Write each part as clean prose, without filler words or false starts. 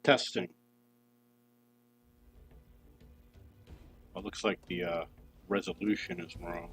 Testing. Well, it looks like the resolution is wrong.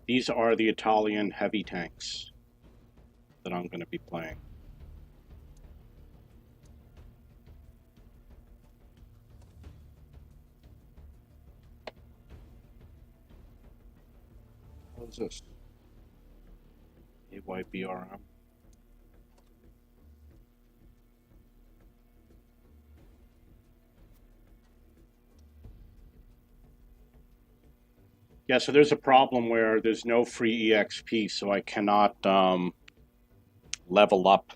These are the Italian heavy tanks that I'm going to be playing. What is this? AYBRM. Yeah, so there's a problem where there's no free EXP, so I cannot level up,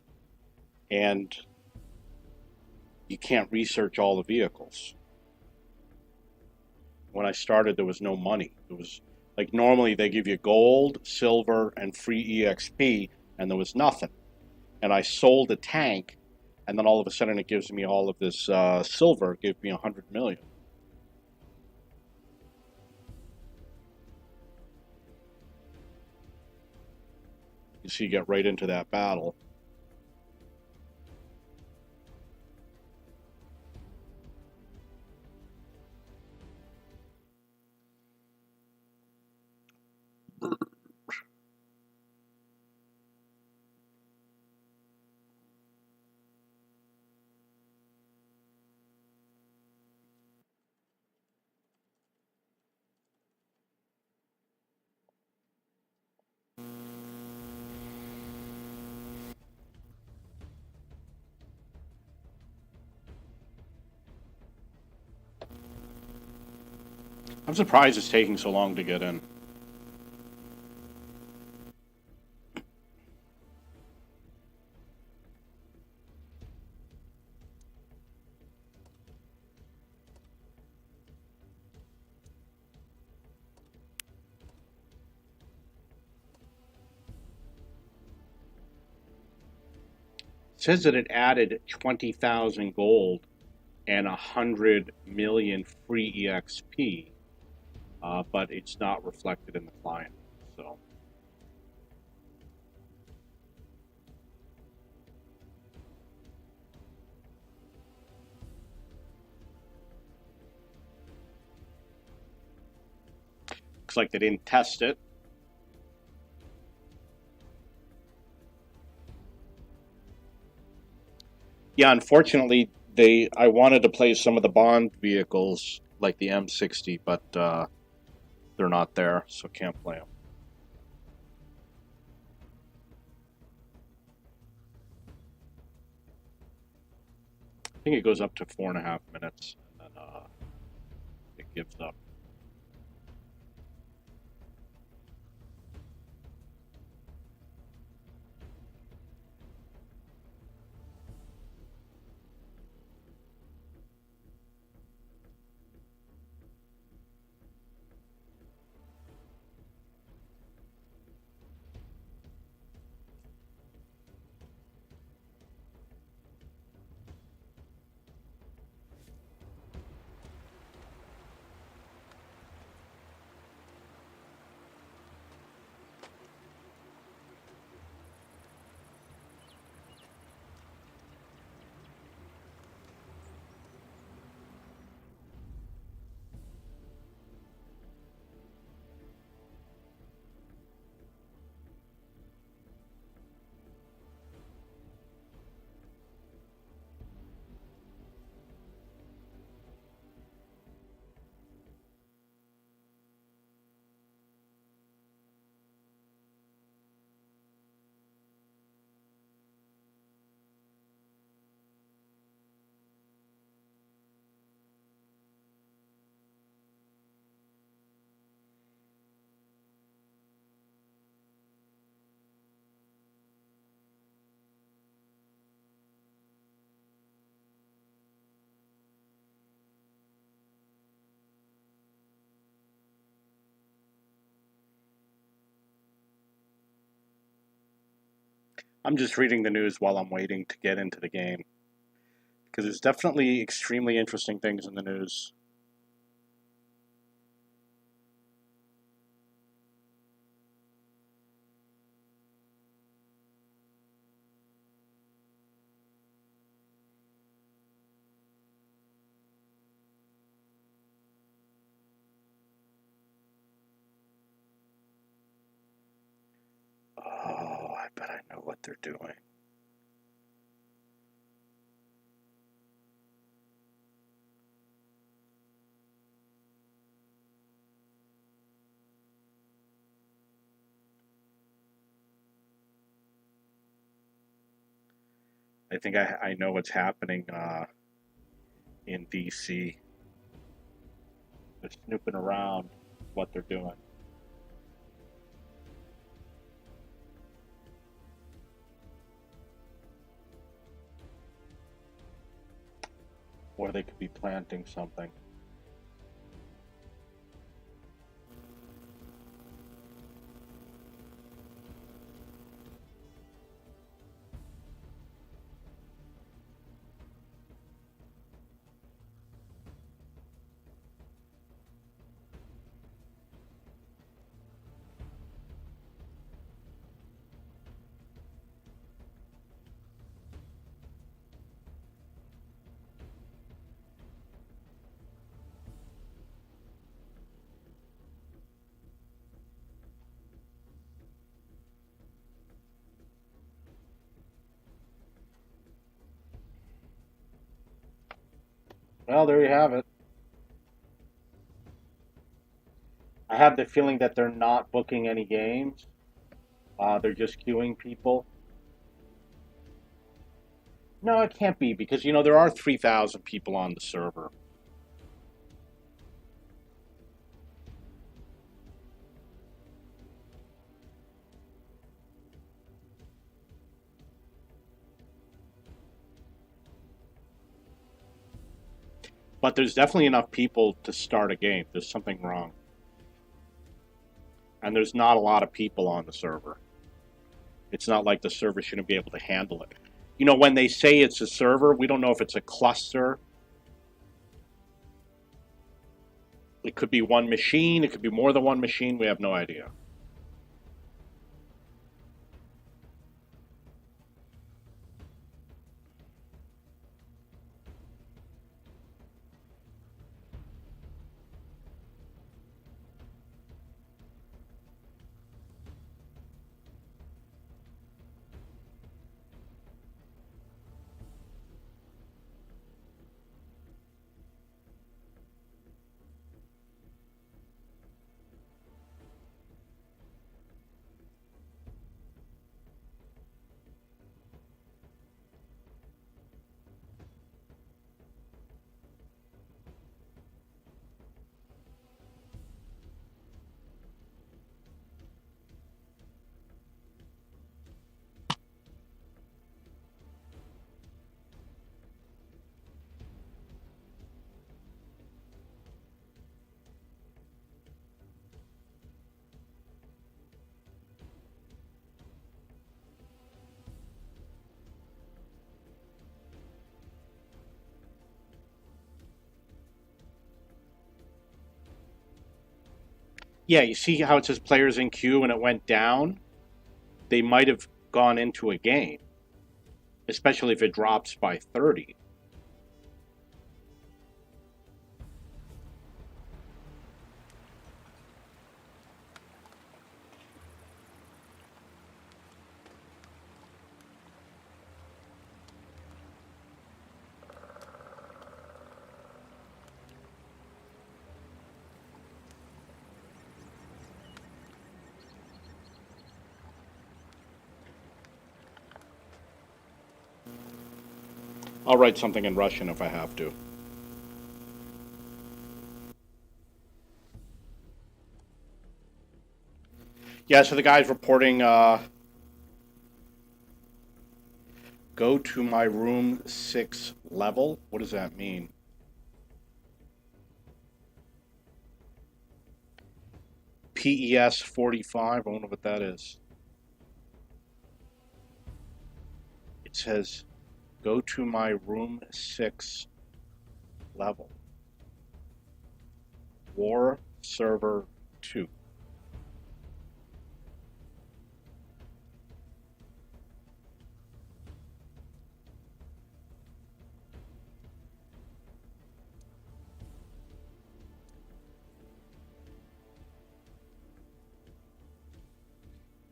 and you can't research all the vehicles. When I started, there was no money. It was like normally they give you gold, silver, and free EXP, and there was nothing. And I sold a tank, and then all of a sudden it gives me all of this silver. It gave me 100 million. You see, you get right into that battle. I'm surprised it's taking so long to get in. It says that it added 20,000 gold and 100 million free EXP, but it's not reflected in the client. So looks like they didn't test it. Yeah, unfortunately, I wanted to play some of the Bond vehicles like the M60, but they're not there, so can't play them. I think it goes up to 4.5 minutes, and then it gives up. I'm just reading the news while I'm waiting to get into the game because there's definitely extremely interesting things in the news. Oh, I bet I know what they're doing. I think I know what's happening in DC. They're snooping around what they're doing. Or they could be planting something. Well, there you have it. I have the feeling that they're not booking any games. They're just queuing people. No, it can't be because there are 3,000 people on the server. But there's definitely enough people to start a game. There's something wrong. And there's not a lot of people on the server. It's not like the server shouldn't be able to handle it. When they say it's a server, we don't know if it's a cluster. It could be one machine, it could be more than one machine, we have no idea. Yeah, you see how it says players in queue and it went down? They might have gone into a game, especially if it drops by 30. I'll write something in Russian if I have to. Yeah, so the guy's reporting, go to my room 6 level. What does that mean? PES 45. I wonder what that is. says, go to my room 6 level. War server 2.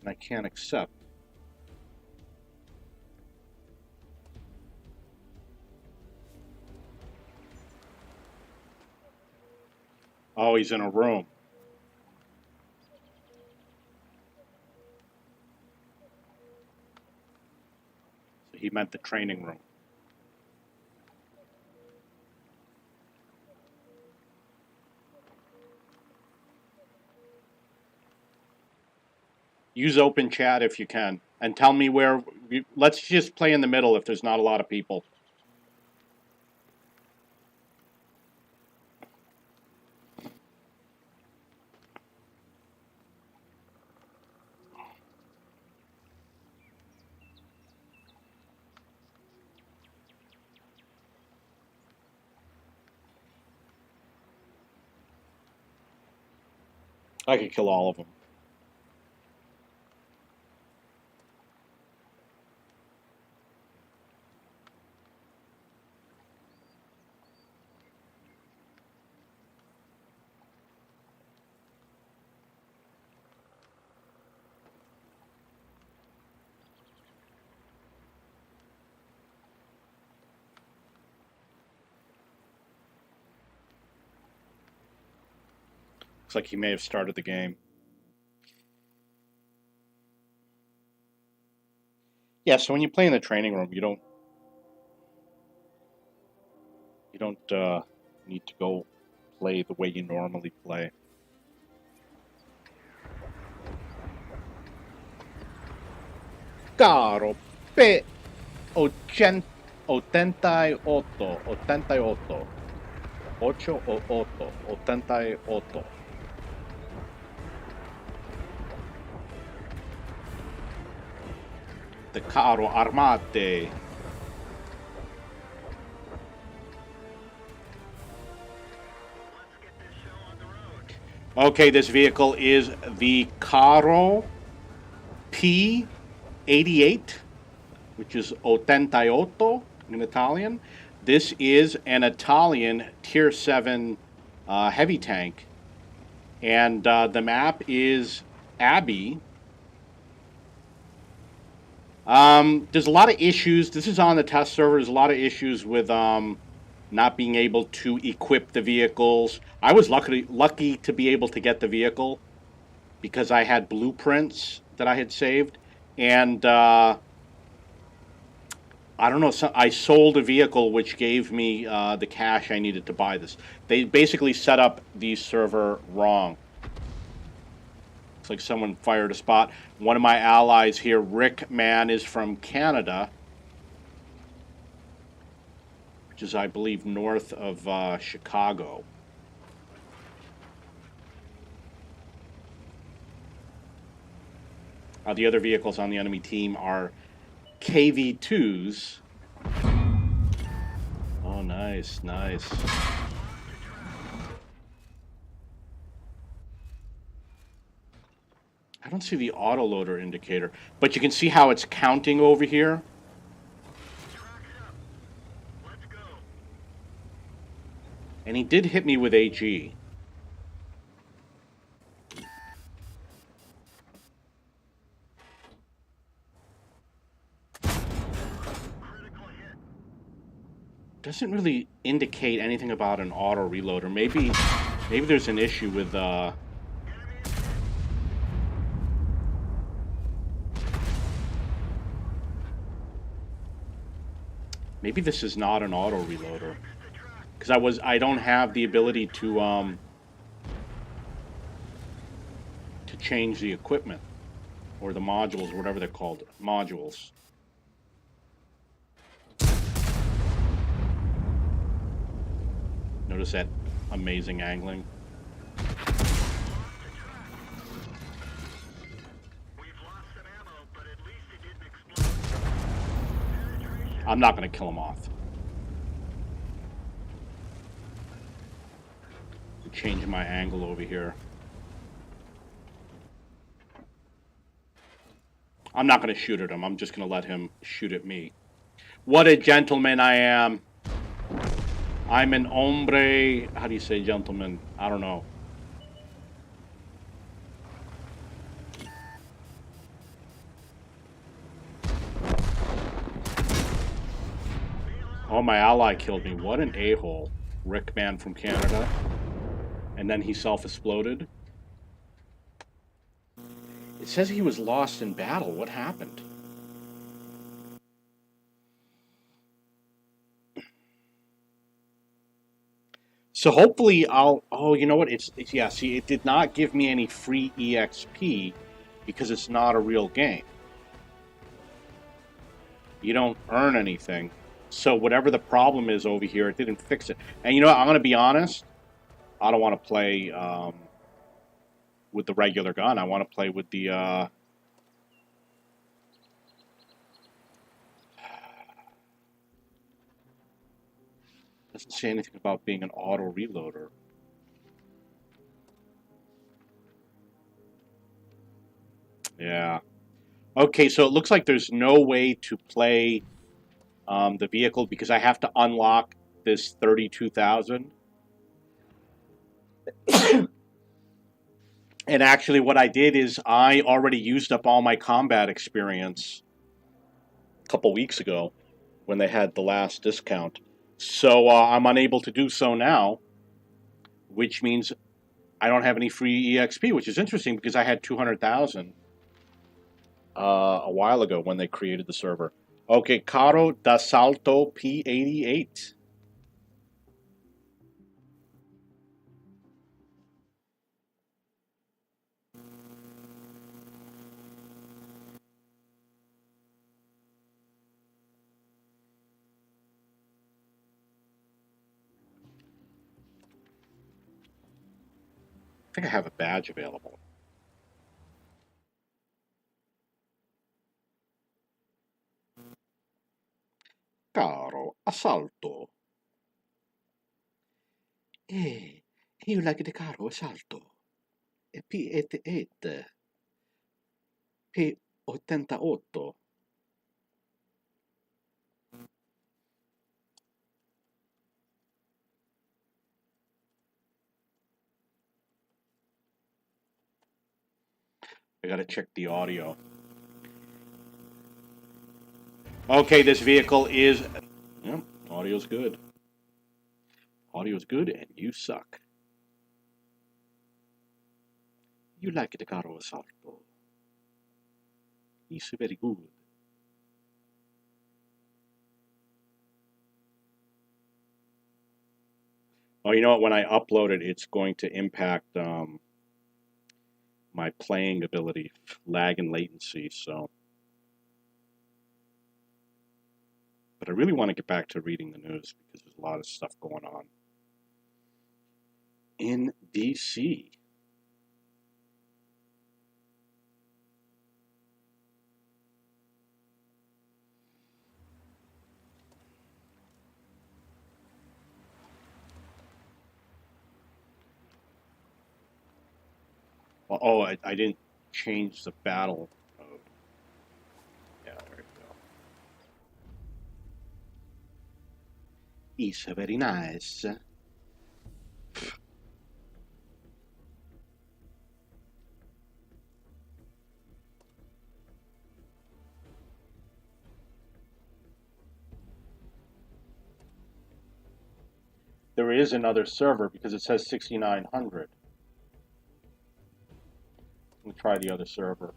And I can't accept. Oh, he's in a room. So he meant the training room. Use open chat if you can. And tell me where... Let's just play in the middle if there's not a lot of people. I could kill all of them. Looks like he may have started the game. Yeah, so when you play in the training room, you don't need to go play the way you normally play. Caro pe 88, 88, 8 o 8, 88. The carro armate. Okay, this vehicle is the Carro P88, which is 88 in Italian. This is an Italian Tier 7 heavy tank. And the map is Abbey. There's a lot of issues. This is on the test server. There's a lot of issues with not being able to equip the vehicles. I was lucky to be able to get the vehicle because I had blueprints that I had saved. And I don't know, I sold a vehicle which gave me the cash I needed to buy this. They basically set up the server wrong. It's like someone fired a spot. One of my allies here, Rick Mann, is from Canada, which is, I believe, north of Chicago. The other vehicles on the enemy team are KV-2s. Oh, nice, nice. I don't see the autoloader indicator, but you can see how it's counting over here. And he did hit me with AG. Doesn't really indicate anything about an auto reloader. Maybe there's an issue with maybe this is not an auto reloader, because I don't have the ability to change the equipment or the modules, whatever they're called, modules. Notice that amazing angling. I'm not going to kill him off. Change my angle over here. I'm not going to shoot at him. I'm just going to let him shoot at me. What a gentleman I am. I'm an hombre. How do you say gentleman? I don't know. Oh, my ally killed me. What an a-hole. Rickman from Canada. And then he self-exploded. It says he was lost in battle. What happened? So hopefully I'll... Oh, you know what? Yeah, see, it did not give me any free EXP because it's not a real game. You don't earn anything. So whatever the problem is over here, it didn't fix it. And you know what? I'm going to be honest. I don't want to play with the regular gun. I want to play with the... Doesn't say anything about being an auto reloader. Yeah. Okay, so it looks like there's no way to play the vehicle because I have to unlock this 32,000. And actually what I did is I already used up all my combat experience a couple weeks ago when they had the last discount. So I'm unable to do so now, which means I don't have any free EXP, which is interesting because I had 200,000 a while ago when they created the server. Okay, Caro d'Assalto P88. I think I have a badge available. Caro Assalto. You like the Caro Assalto? P88. P88. I gotta check the audio. Okay, this vehicle is... Yeah, audio's good. Audio's good and you suck. You like the Caro Assalto. It's very good. Oh, you know what? When I upload it, it's going to impact my playing ability, lag and latency, so... But I really want to get back to reading the news because there's a lot of stuff going on in DC. Oh, I didn't change the battle mode. Yeah, there we go. It's very nice. There is another server because it says 6,900. Let me try the other server.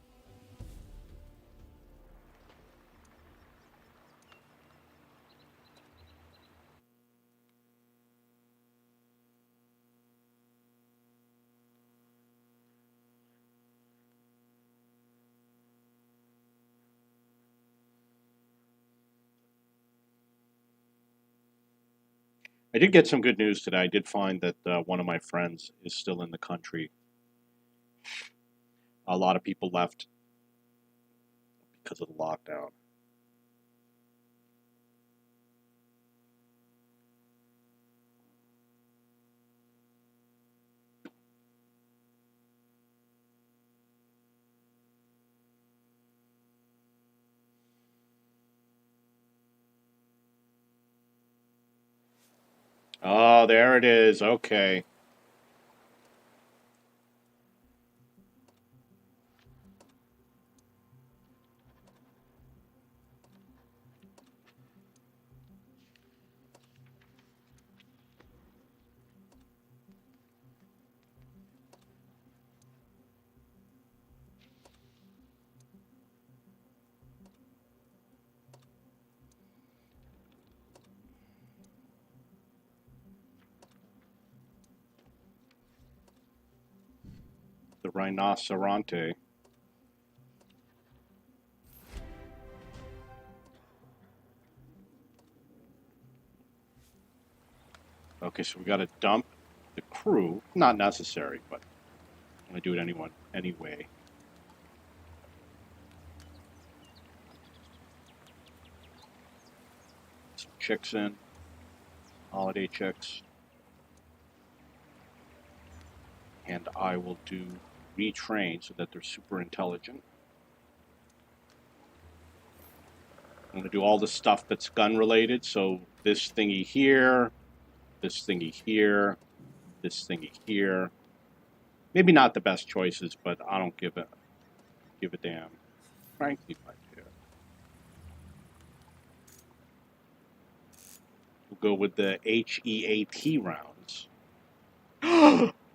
I did get some good news today. I did find that one of my friends is still in the country. A lot of people left because of the lockdown. Oh, there it is. Okay. The Reno Charante. Okay, so we got to dump the crew. Not necessary, but I'm going to do it anyway. Some chicks in. Holiday chicks. And I will do retrain so that they're super intelligent. I'm going to do all the stuff that's gun related. So this thingy here, this thingy here, this thingy here. Maybe not the best choices, but I don't give a damn. Frankly, my dear. We'll go with the HEAT rounds.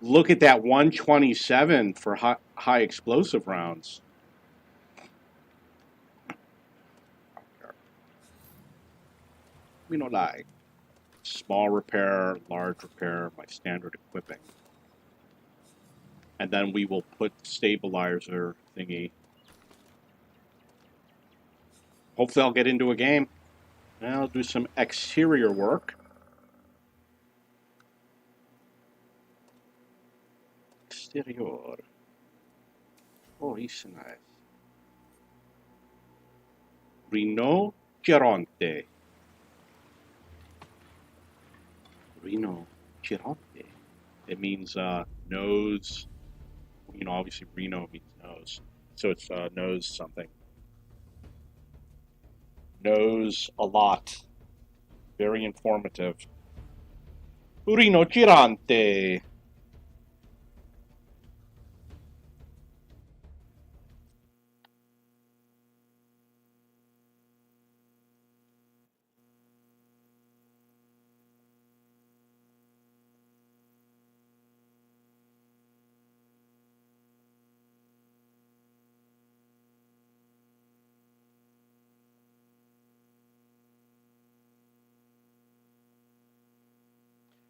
Look at that 127 for high explosive rounds. We don't like small repair, large repair, my standard equipping. And then we will put stabilizer thingy. Hopefully I'll get into a game. And I'll do some exterior work. Exterior. Oh, he's nice. Reno Charante. Reno Charante. It means nose. You know, obviously Reno means nose. So it's nose something. Knows a lot. Very informative. Reno Charante.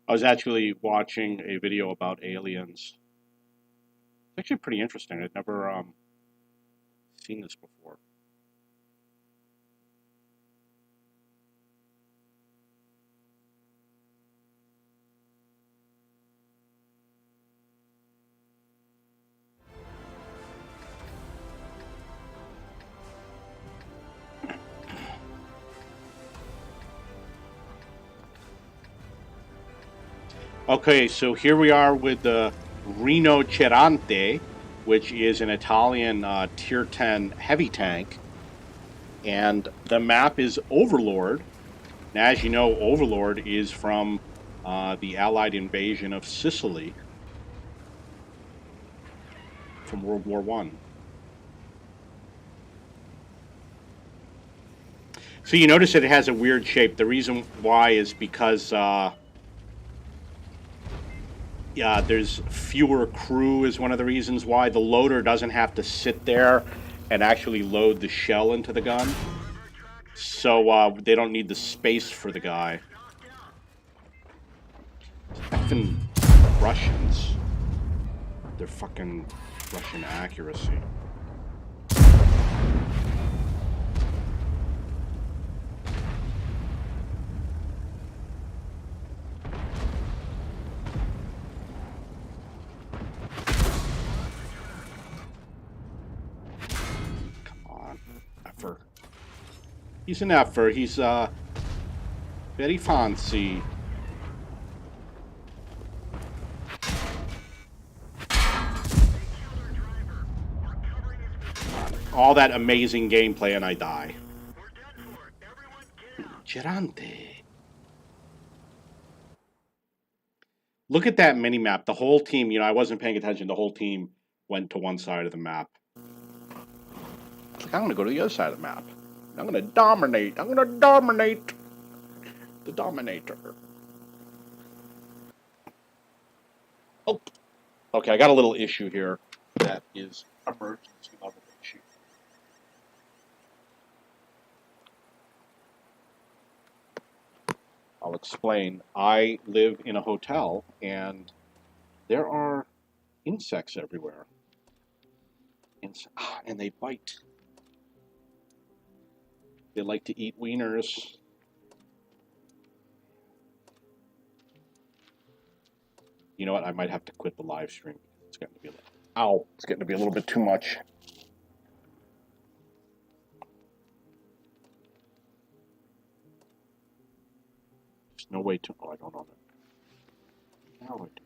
I was actually watching a video about aliens. It's actually pretty interesting. I'd never seen this before. Okay, so here we are with the Reno Charante, which is an Italian Tier 10 heavy tank. And the map is Overlord. And as you know, Overlord is from the Allied invasion of Sicily from World War I. So you notice that it has a weird shape. The reason why is because there's fewer crew is one of the reasons why. The loader doesn't have to sit there and actually load the shell into the gun. So they don't need the space for the guy. Effing Russians. Their fucking Russian accuracy. He's an effort. He's very fancy. All that amazing gameplay and I die. Charante. Look at that mini map. The whole team, I wasn't paying attention. The whole team went to one side of the map. I'm going to go to the other side of the map. I'm going to dominate. I'm going to dominate the Dominator. Oh, okay. I got a little issue here. That is emergency level issue. I'll explain. I live in a hotel, and there are insects everywhere. And they bite. They like to eat wieners. You know what? I might have to quit the live stream. It's getting to be it's getting to be a little bit too much. There's no way to. Oh, I don't know that. Now I do.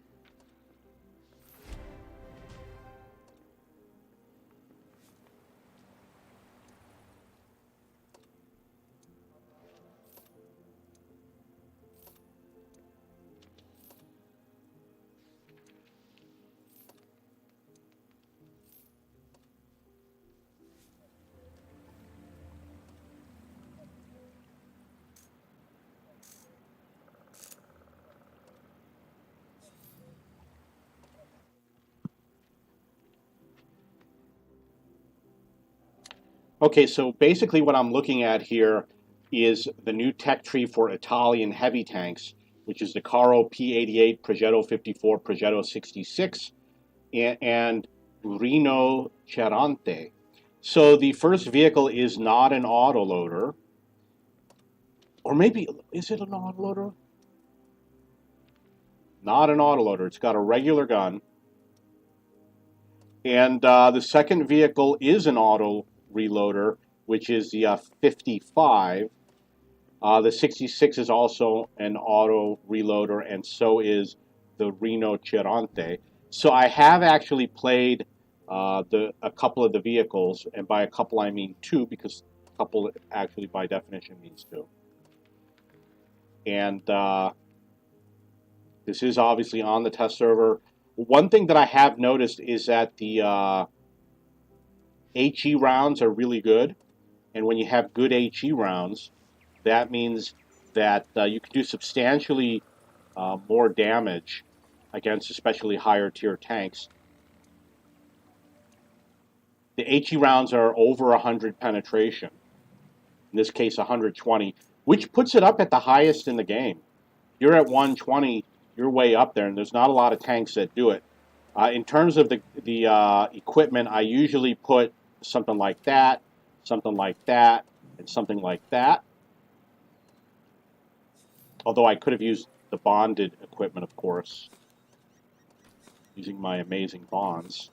Okay, so basically what I'm looking at here is the new tech tree for Italian heavy tanks, which is the Caro P88, Progetto 54, Progetto 66, and Reno Charante. So the first vehicle is not an autoloader, or maybe, is it an autoloader? Not an autoloader, it's got a regular gun. And the second vehicle is an auto reloader, which is the 55. The 66 is also an auto reloader, and so is the Reno Charante. So I have actually played a couple of the vehicles, and by a couple I mean two, because a couple actually by definition means two. And this is obviously on the test server. One thing that I have noticed is that the HE rounds are really good, and when you have good HE rounds, that means that you can do substantially more damage against especially higher tier tanks. The HE rounds are over 100 penetration, in this case 120, which puts it up at the highest in the game. You're at 120, you're way up there, and there's not a lot of tanks that do it. In terms of the equipment, I usually put something like that, and something like that. Although I could have used the bonded equipment, of course, using my amazing bonds.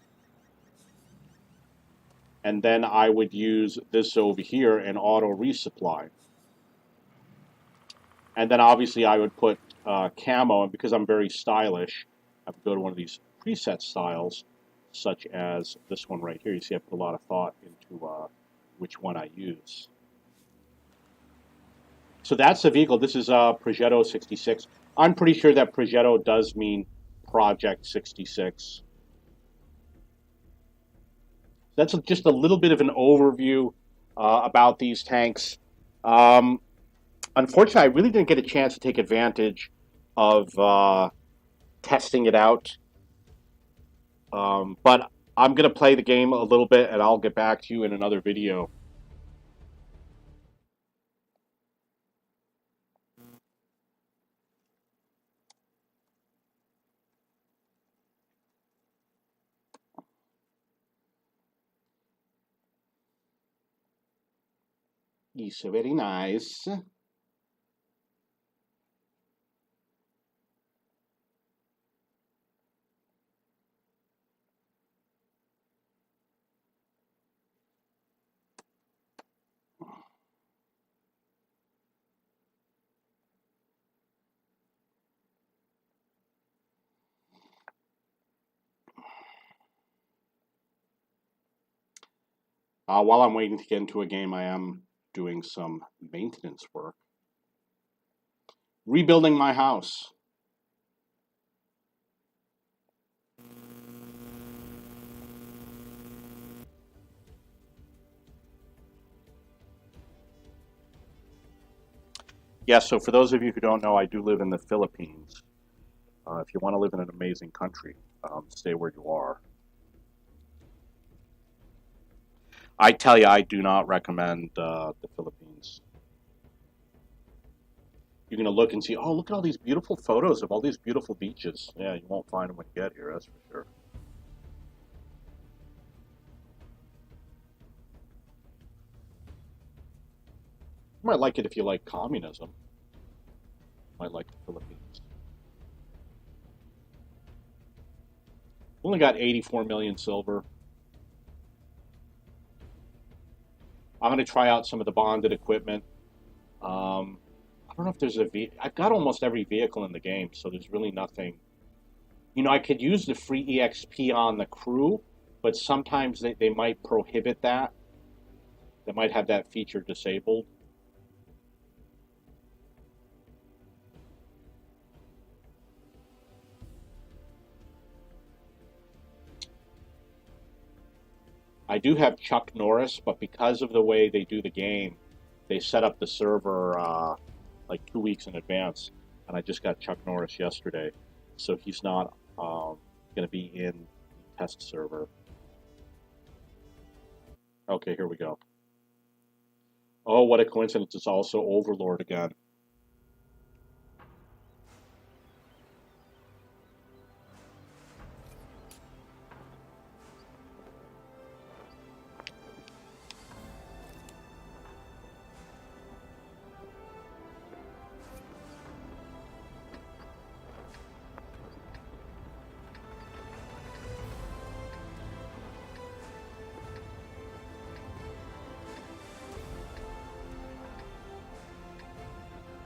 And then I would use this over here and auto resupply. And then obviously I would put camo, and because I'm very stylish, I would go to one of these preset styles, such as this one right here. You see I put a lot of thought into which one I use. So that's the vehicle. This is Progetto 66. I'm pretty sure that Progetto does mean Project 66. That's just a little bit of an overview about these tanks. Unfortunately, I really didn't get a chance to take advantage of testing it out. But I'm going to play the game a little bit, and I'll get back to you in another video. It's very nice. While I'm waiting to get into a game, I am doing some maintenance work. Rebuilding my house. Yeah, so for those of you who don't know, I do live in the Philippines. If you want to live in an amazing country, stay where you are. I tell you, I do not recommend the Philippines. You're going to look and see, oh, look at all these beautiful photos of all these beautiful beaches. Yeah, you won't find them when you get here, that's for sure. You might like it if you like communism. You might like the Philippines. Only got 84 million silver. I'm going to try out some of the bonded equipment. I don't know if there's I've got almost every vehicle in the game, so there's really nothing. You know, I could use the free EXP on the crew, but sometimes they might prohibit that. They might have that feature disabled. I do have Chuck Norris, but because of the way they do the game, they set up the server like 2 weeks in advance, and I just got Chuck Norris yesterday, so he's not going to be in the test server. Okay, here we go. Oh, what a coincidence! It's also Overlord again.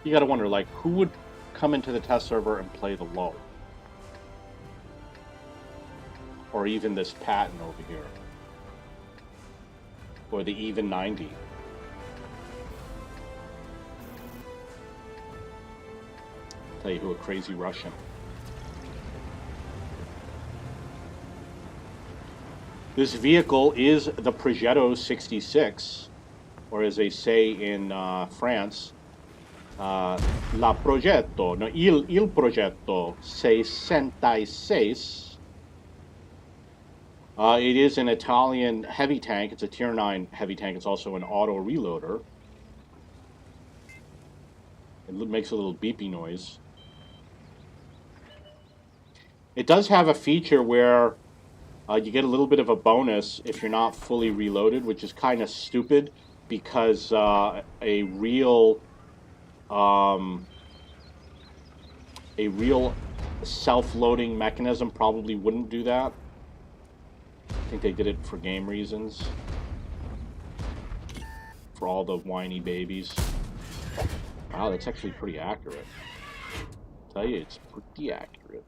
You got to wonder, like, who would come into the test server and play the low, or even this Patton over here, or the even 90. Tell you who, a crazy Russian. This vehicle is the Progetto 66, or as they say in France, la Progetto, no, il Progetto 66. It is an Italian heavy tank. It's a Tier 9 heavy tank. It's also an auto reloader. It makes a little beepy noise. It does have a feature where you get a little bit of a bonus if you're not fully reloaded, which is kind of stupid because a real self-loading mechanism probably wouldn't do that. I think they did it for game reasons. For all the whiny babies. Wow, that's actually pretty accurate. I tell you, it's pretty accurate.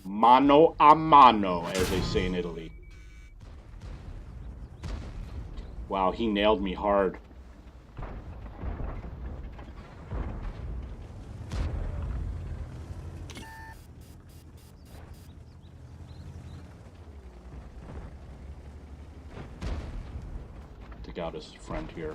Mano a mano, as they say in Italy. Wow, he nailed me hard. Take out his friend here.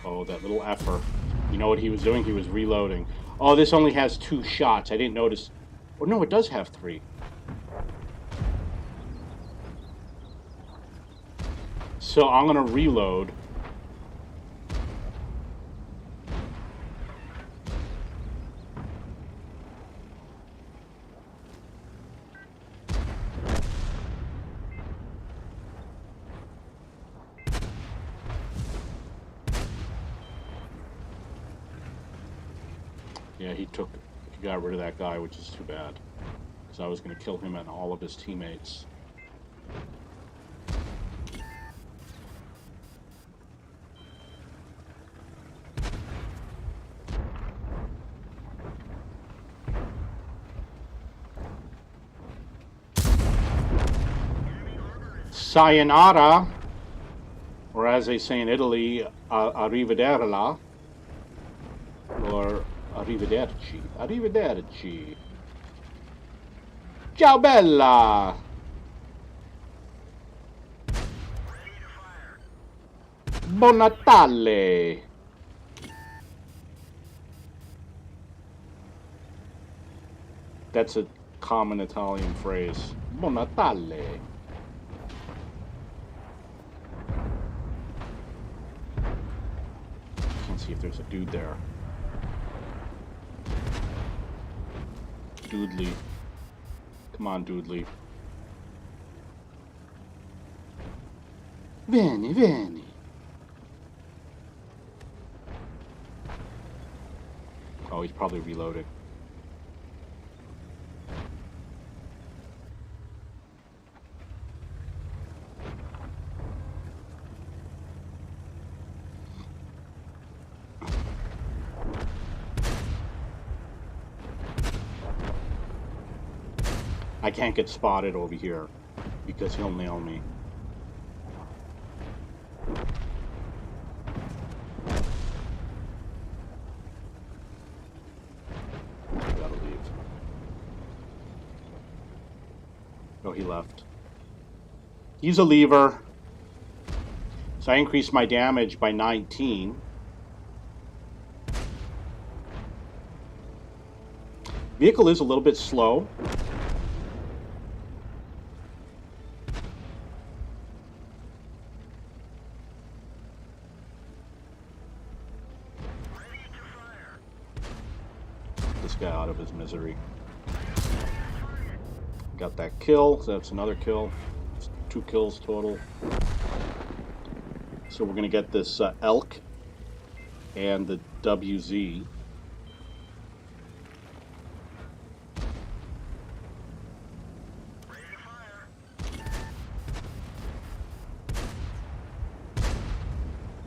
Oh, that little effer. You know what he was doing? He was reloading. Oh, this only has 2 shots. I didn't notice. Oh, no, it does have 3. So I'm going to reload. Yeah, he got rid of that guy, which is too bad. Because I was going to kill him and all of his teammates. sayonara, or as they say in Italy, arrivederla, or arrivederci. Arrivederci. Ciao bella! Buon Natale! That's a common Italian phrase. Buon Natale! Can't see if there's a dude there. Doodly. Come on, Doodly. Vieni, vieni. Oh, he's probably reloading. I can't get spotted over here because he'll nail me. Gotta leave. Oh, he left. He's a lever. So I increased my damage by 19. Vehicle is a little bit slow. This guy out of his misery. Got that kill, so that's another kill. 2 kills total. So we're gonna get this elk and the WZ.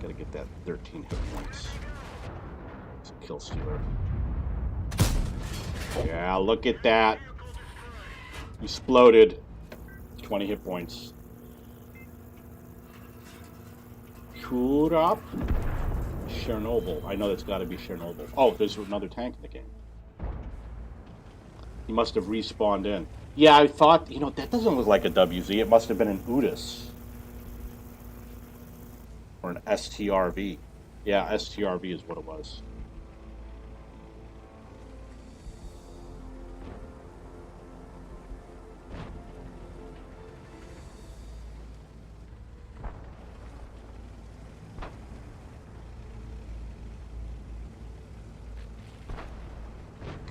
Gotta get that 13 hit points. It's a kill stealer. Yeah, look at that. Exploded. 20 hit points. Shoot up. Chernobyl. I know that's got to be Chernobyl. Oh, there's another tank in the game. He must have respawned in. Yeah, I thought, you know, that doesn't look like a WZ. It must have been an Udis. Or an STRV. Yeah, STRV is what it was.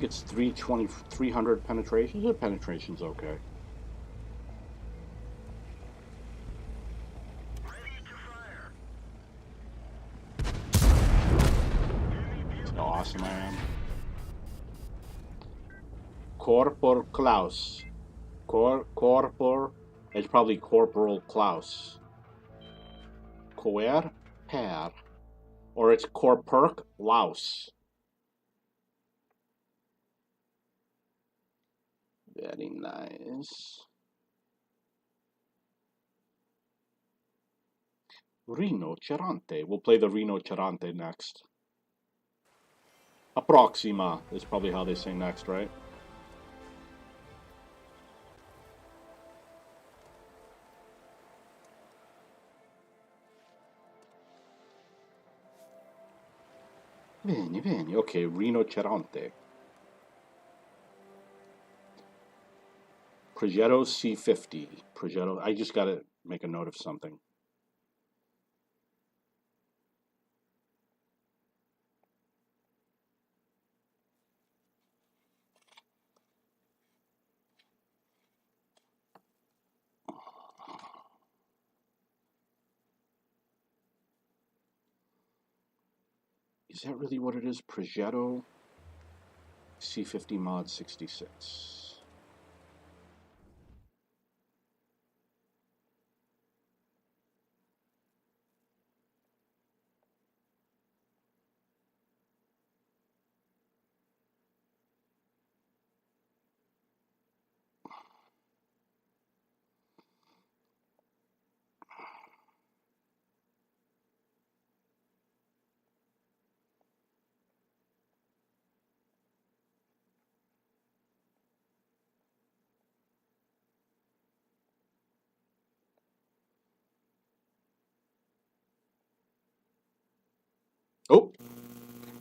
It's 300 penetrations. The penetration's okay. That's how awesome I am. Corporal Klaus. Corporal. It's probably Corporal Klaus. Coer Per. Or it's Corperk Laus. Very nice. Reno Charante. We'll play the Reno Charante next. Approxima is probably how they say next, right? Vieni, vieni. Okay, Reno Charante. Progetto C50. Progetto. I just gotta make a note of something. Is that really what it is? Progetto C50 mod 66.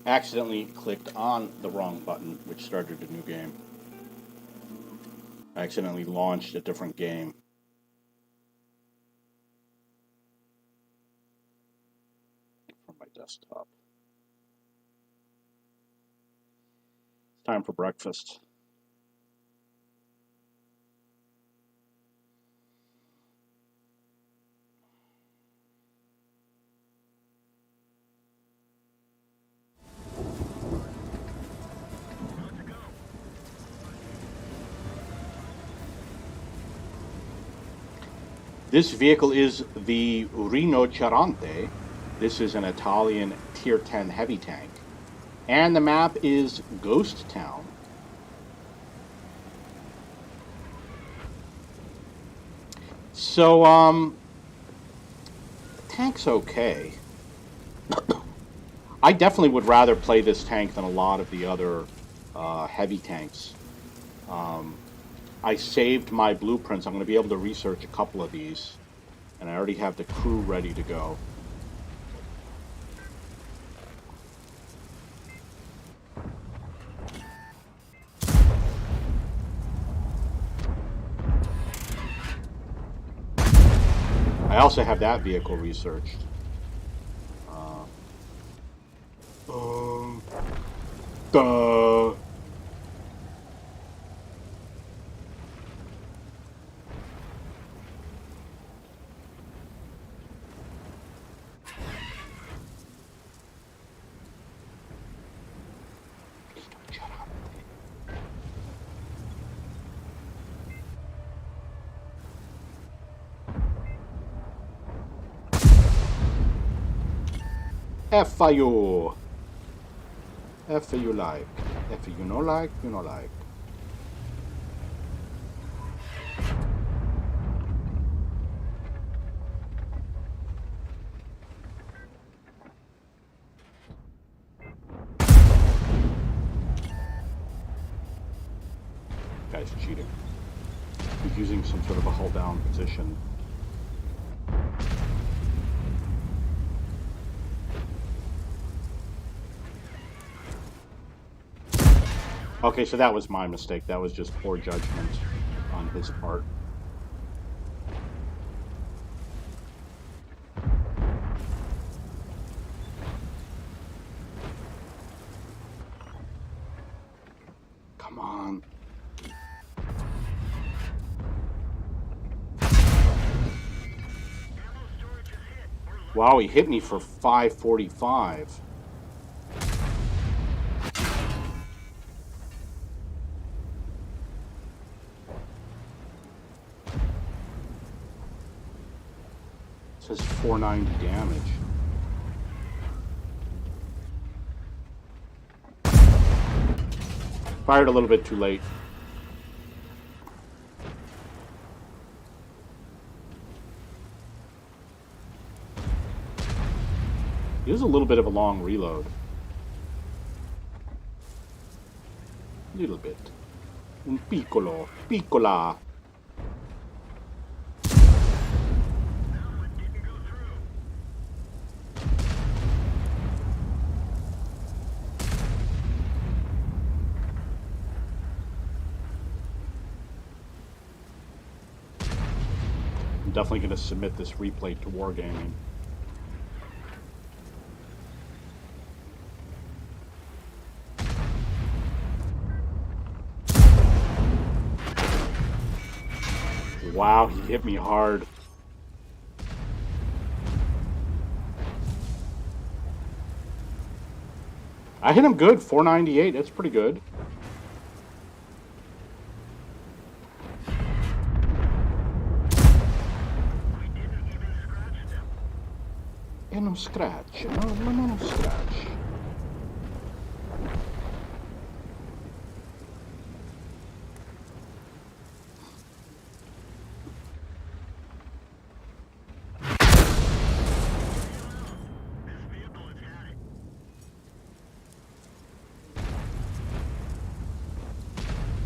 accidentally clicked on the wrong button, which started a new game. I accidentally launched a different game. From my desktop. It's time for breakfast. This vehicle is the Reno Charante. This is an Italian Tier 10 heavy tank. And the map is Ghost Town. So, the tank's okay. I definitely would rather play this tank than a lot of the other heavy tanks. I saved my blueprints. I'm going to be able to research a couple of these. And I already have the crew ready to go. I also have that vehicle researched. Duh. F you. F you like. F you no like, you no like. Guy's cheating. He's using some sort of a hold down position. Okay, so that was my mistake. That was just poor judgment on his part. Come on. Wow, he hit me for 545. It says 490 damage. Fired a little bit too late. It was a little bit of a long reload. Little bit. Un piccolo. Piccola. I'm definitely going to submit this replay to Wargaming. Wow, he hit me hard. I hit him good, 498, that's pretty good. E non scratch, no, non scratch.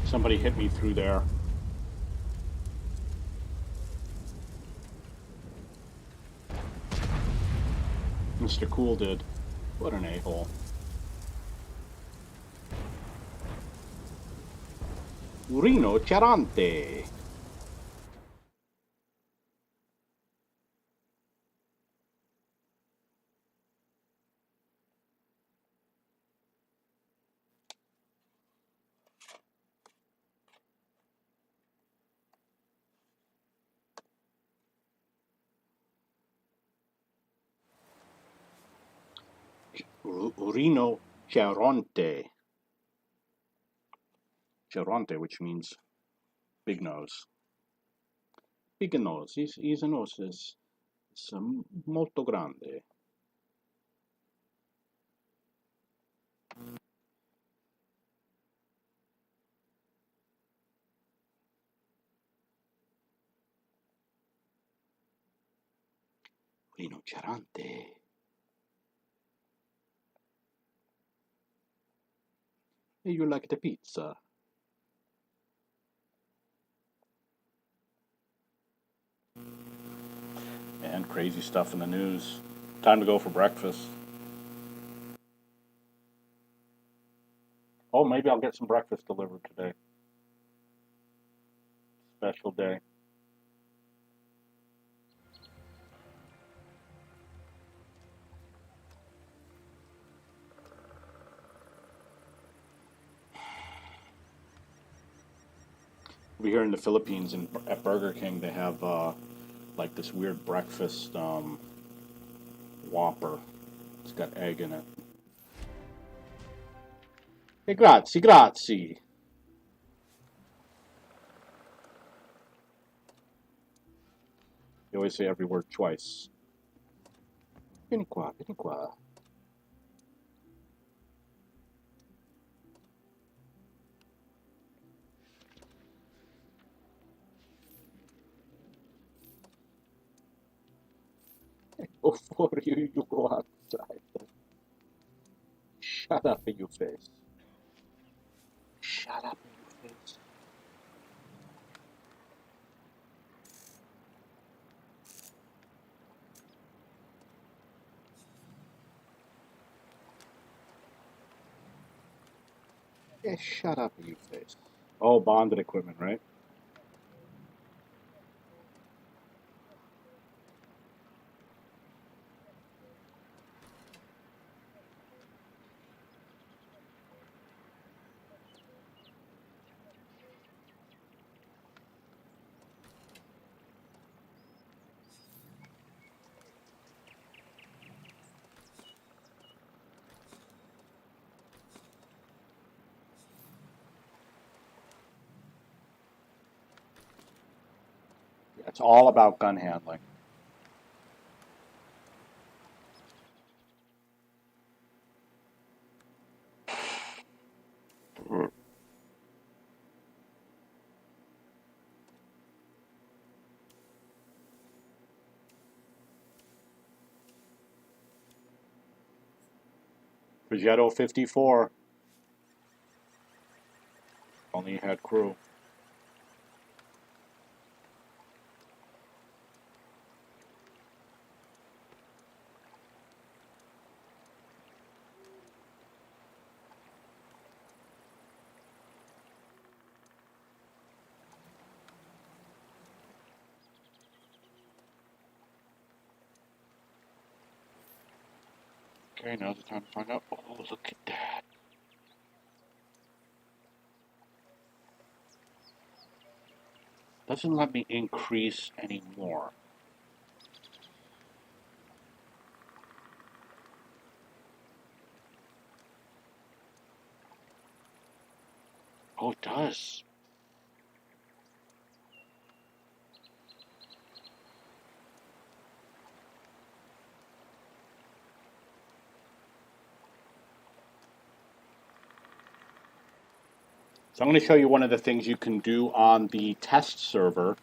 Somebody hit me through there. Mr. Cool did. What an a-hole. Reno Charante. Reno Charante. Charante, which means big nose. Big nose. His nose is molto grande. Reno Charante. Hey, you like the pizza? And crazy stuff in the news. Time to go for breakfast. Oh, maybe I'll get some breakfast delivered today. Special day. Over here in the Philippines, at Burger King, they have like this weird breakfast Whopper. It's got egg in it. Hey, grazie, grazie. You always say every word twice. Vieni qua, vieni qua. Before you go outside. Shut up in your face. Shut up in your face. Yeah, shut up in your face. Oh, bonded equipment, right? Yeah, it's all about gun handling. Progetto 54. Only had crew. Okay, now's the time to find out. Oh, look at that. Doesn't let me increase anymore. Oh, it does. So I'm going to show you one of the things you can do on the test server.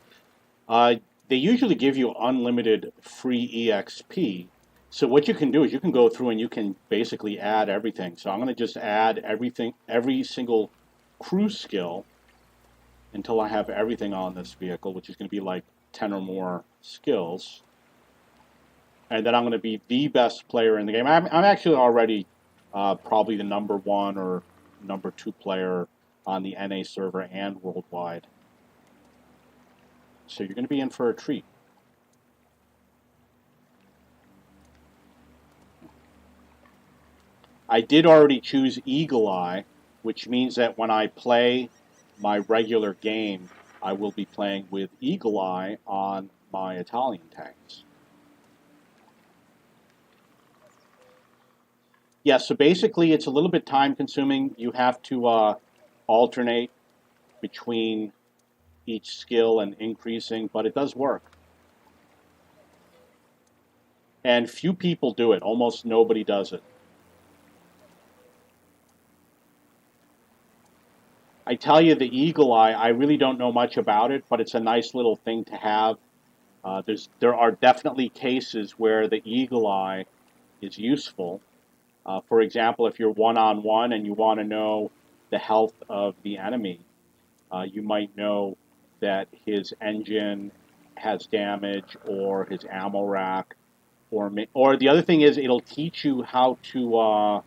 Uh, they usually give you unlimited free EXP. So what you can do is you can go through and you can basically add everything. So I'm going to just add everything, every single crew skill until I have everything on this vehicle, which is going to be like 10 or more skills. And then I'm going to be the best player in the game. I'm actually already probably the number one or number two player on the NA server and worldwide. So you're going to be in for a treat. I did already choose Eagle Eye, which means that when I play my regular game, I will be playing with Eagle Eye on my Italian tanks. Yeah, so basically it's a little bit time consuming. You have to alternate between each skill and increasing, but it does work. And few people do it. Almost nobody does it. I tell you, the Eagle Eye, I really don't know much about it, but it's a nice little thing to have. There are definitely cases where the Eagle Eye is useful. For example, if you're one-on-one and you want to know the health of the enemy, you might know that his engine has damage or his ammo rack, or the other thing is it'll teach you how to,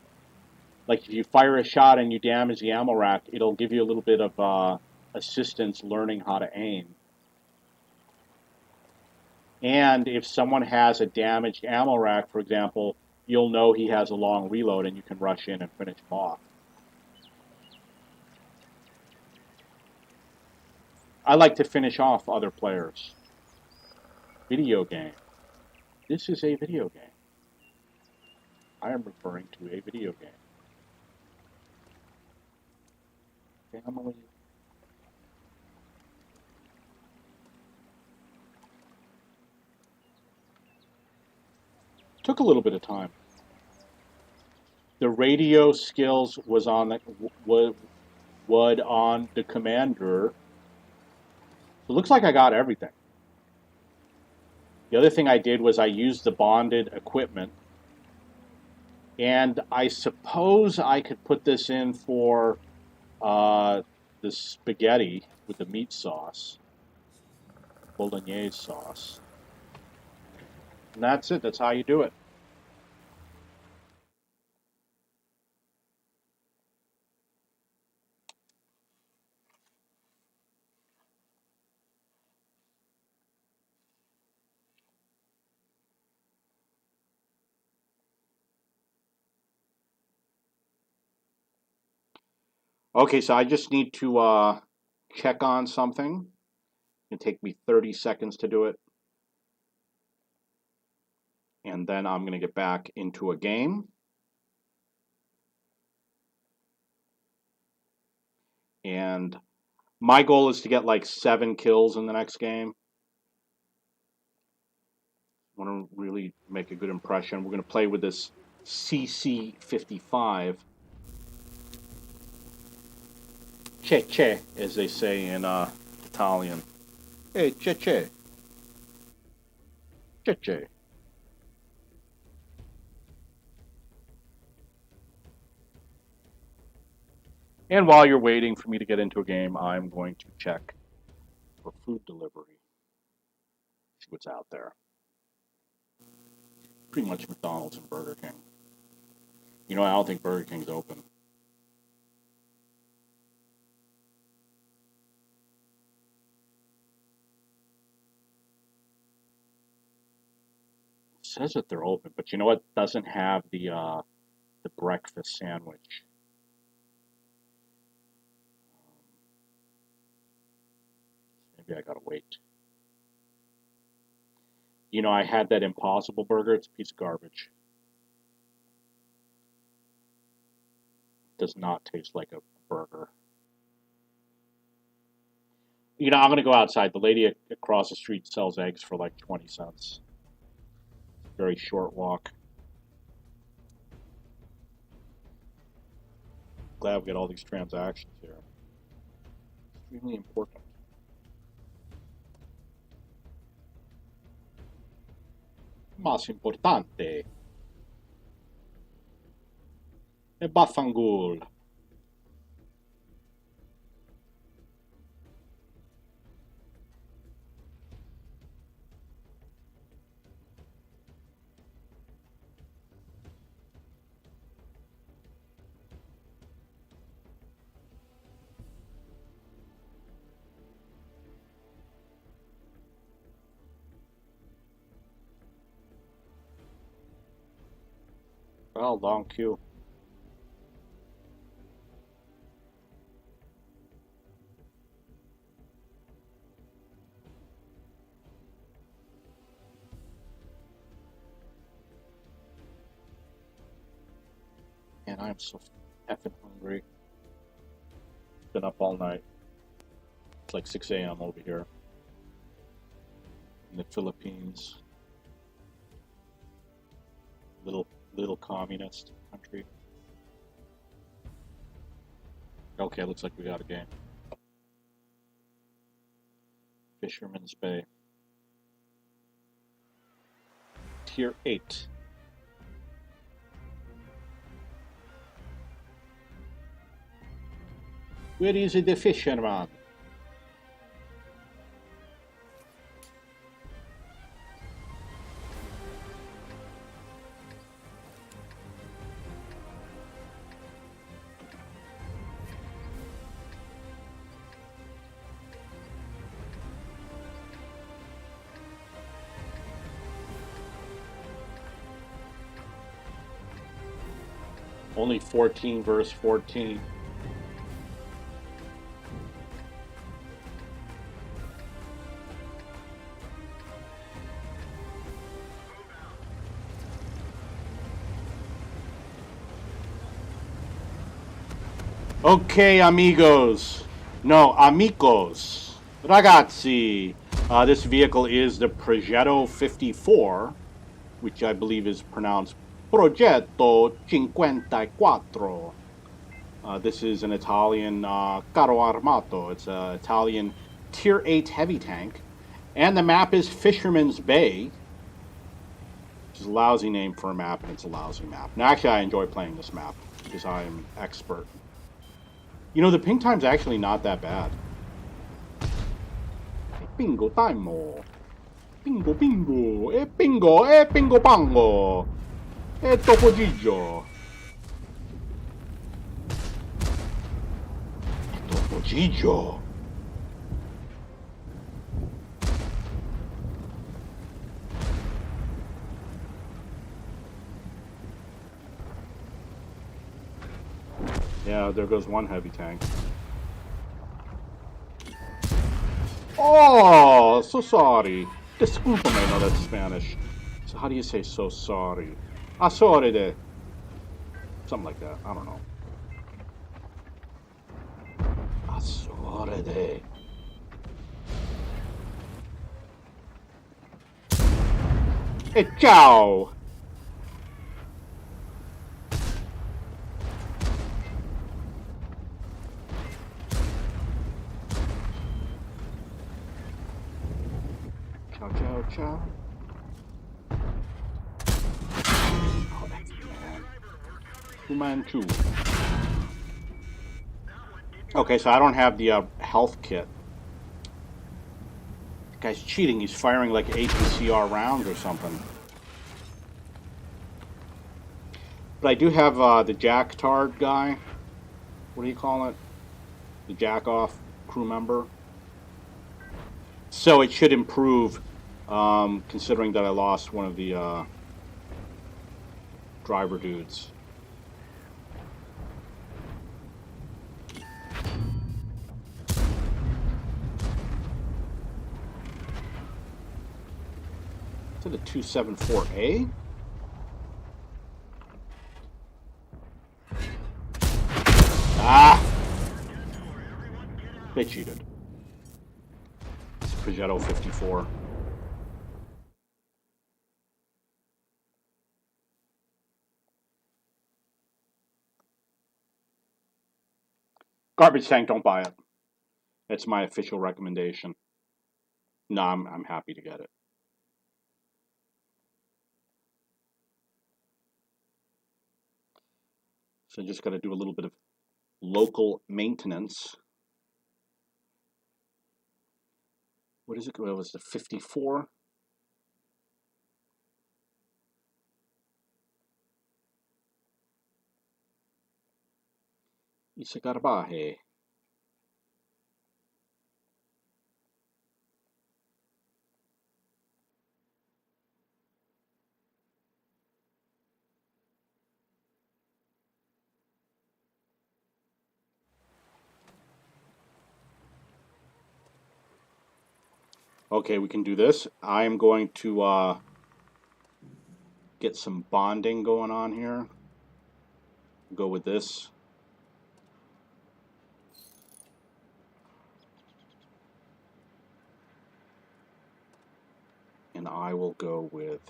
like if you fire a shot and you damage the ammo rack, it'll give you a little bit of assistance learning how to aim. And if someone has a damaged ammo rack, for example, you'll know he has a long reload and you can rush in and finish him off. I like to finish off other players. Video game. This is a video game. I am referring to a video game. Family. Took a little bit of time. The radio skills was on the on the commander. So it looks like I got everything. The other thing I did was I used the bonded equipment. And I suppose I could put this in for the spaghetti with the meat sauce, bolognese sauce. And that's it. That's how you do it. Okay, so I just need to check on something. It'll take me 30 seconds to do it. And then I'm going to get back into a game. And my goal is to get like 7 kills in the next game. I want to really make a good impression. We're going to play with this CC-55. Che, as they say in Italian. Hey, che. Che. And while you're waiting for me to get into a game, I'm going to check for food delivery. See what's out there. Pretty much McDonald's and Burger King. You know, I don't think Burger King's open. It says that they're open, but you know what? Doesn't have the breakfast sandwich. Maybe I gotta wait. You know, I had that Impossible Burger. It's a piece of garbage. It does not taste like a burger. You know, I'm gonna go outside. The lady across the street sells eggs for like 20 cents. Very short walk. Glad we get all these transactions here. Extremely important. Mas importante. E baffangul. Oh, long queue. Man, I am so effing hungry. Been up all night. It's like 6 a.m. over here in the Philippines. Little communist country. Okay, looks like we got a game. Fisherman's Bay. Tier 8. Where is the fisherman? Only 14 versus 14. Okay, amigos. No, amigos. Ragazzi. This vehicle is the Progetto 54, which I believe is pronounced Progetto 54. This is an Italian carro armato. It's an Italian Tier 8 heavy tank. And the map is Fisherman's Bay, which is a lousy name for a map, and it's a lousy map. Now, actually, I enjoy playing this map because I'm expert. You know, the ping time's actually not that bad. Bingo time! Bingo bingo! E bingo bango! E topo gigio! E topo gigio! Yeah, there goes one heavy tank. Oh, so sorry. Disculpame, no, that's Spanish. So how do you say so sorry? Ah, sorry de. Something like that. I don't know. Ah, sorry de. E ciao! Ciao, ciao, ciao. Oh, that's man. 2-man 2. Okay, so I don't have the health kit. The guy's cheating. He's firing like APCR rounds or something. But I do have the Jack Tard guy. What do you call it? The Jack Off crew member. So it should improve, considering that I lost one of the driver dudes. To the 274A? Ah! They cheated. It's Progetto 54. Garbage tank, don't buy it. That's my official recommendation. No, I'm happy to get it. So I just got to do a little bit of local maintenance. What is it? What was the 54? Isagarbahe. Okay, we can do this. I am going to get some bonding going on here. Go with this. And I will go with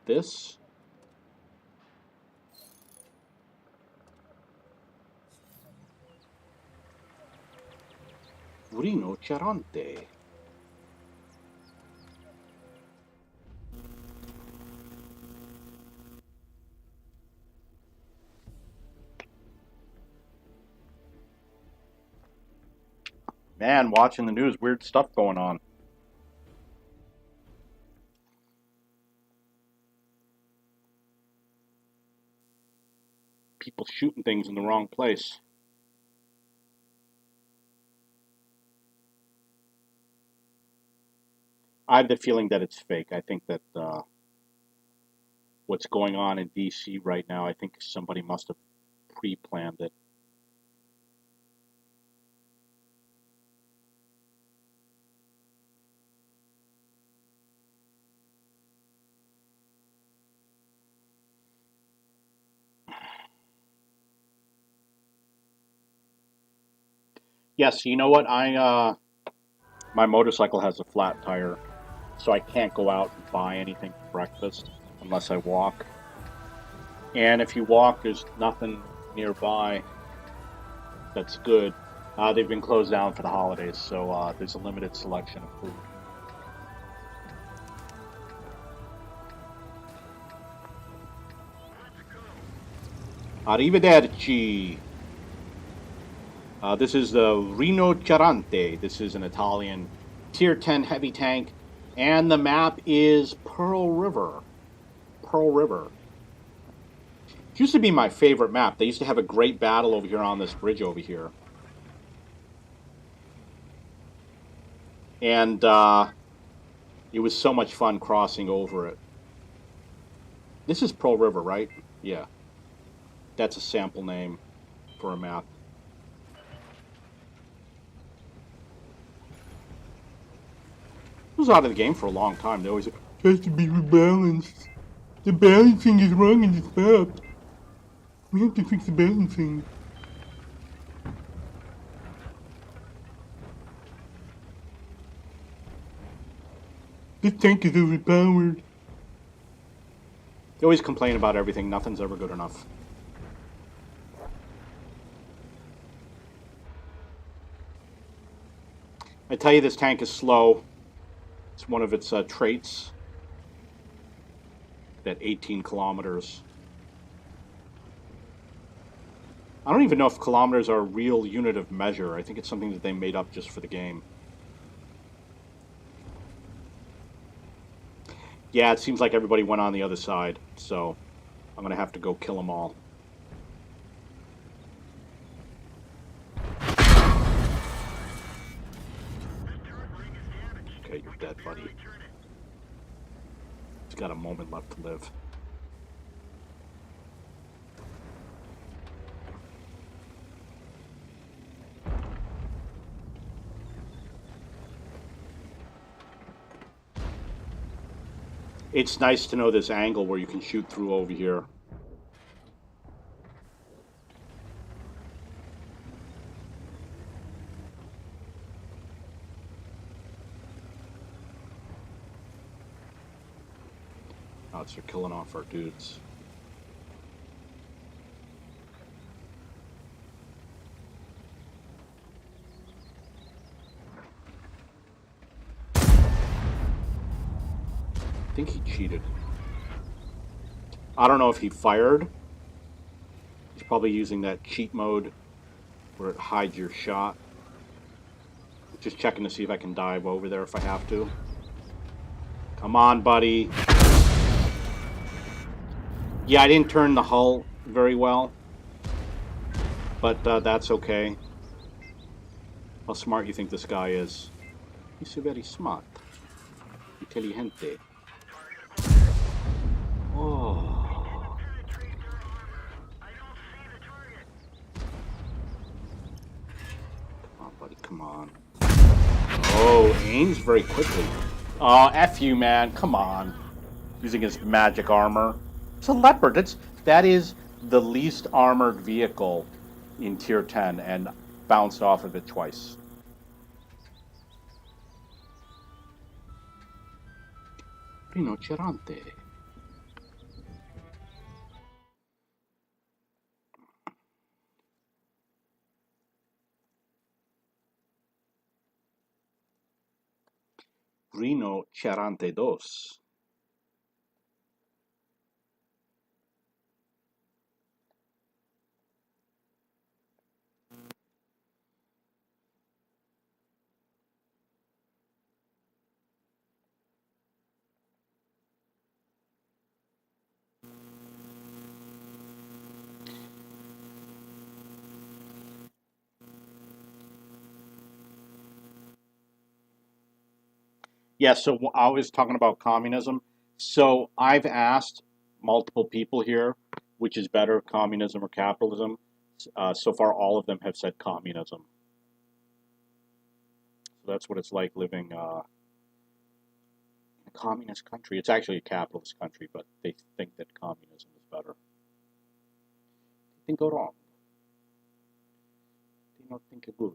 this. Reno Charante. Man, watching the news, weird stuff going on. People shooting things in the wrong place. I have the feeling that it's fake. I think that what's going on in DC right now, I think somebody must have pre-planned it. Yes, you know what? My motorcycle has a flat tire, so I can't go out and buy anything for breakfast unless I walk. And if you walk, there's nothing nearby that's good. They've been closed down for the holidays, so there's a limited selection of food. Arrivederci. This is the Reno Charante. This is an Italian Tier 10 heavy tank, and the map is Pearl River. Pearl River. It used to be my favorite map. They used to have a great battle over here on this bridge over here. And it was so much fun crossing over it. This is Pearl River, right? Yeah. That's a sample name for a map. It was out of the game for a long time. They always say, it has to be rebalanced. The balancing is wrong in this map. We have to fix the balancing. This tank is overpowered. They always complain about everything. Nothing's ever good enough. I tell you, this tank is slow. It's one of its traits. That 18 kilometers. I don't even know if kilometers are a real unit of measure. I think it's something that they made up just for the game. Yeah, it seems like everybody went on the other side, so I'm going to have to go kill them all. Okay, you're dead, buddy. He's got a moment left to live. It's nice to know this angle where you can shoot through over here. Oh, they're killing off our dudes. I think he cheated. I don't know if he fired. He's probably using that cheat mode where it hides your shot. Just checking to see if I can dive over there if I have to. Come on, buddy. Yeah, I didn't turn the hull very well, but that's okay. How smart you think this guy is? He's very smart. Intelligente. Oh. Come on, buddy, come on. Oh, change very quickly. F you, man. Come on. Using his magic armor. It's a leopard. That is the least armored vehicle in tier 10 and bounced off of it twice. Reno Charante. Reno Charante dos. Yeah, so I was talking about communism. So I've asked multiple people here, which is better, communism or capitalism. So far, all of them have said communism. So that's what it's like living in a communist country. It's actually a capitalist country, but they think that communism is better. They think go wrong. They don't think good.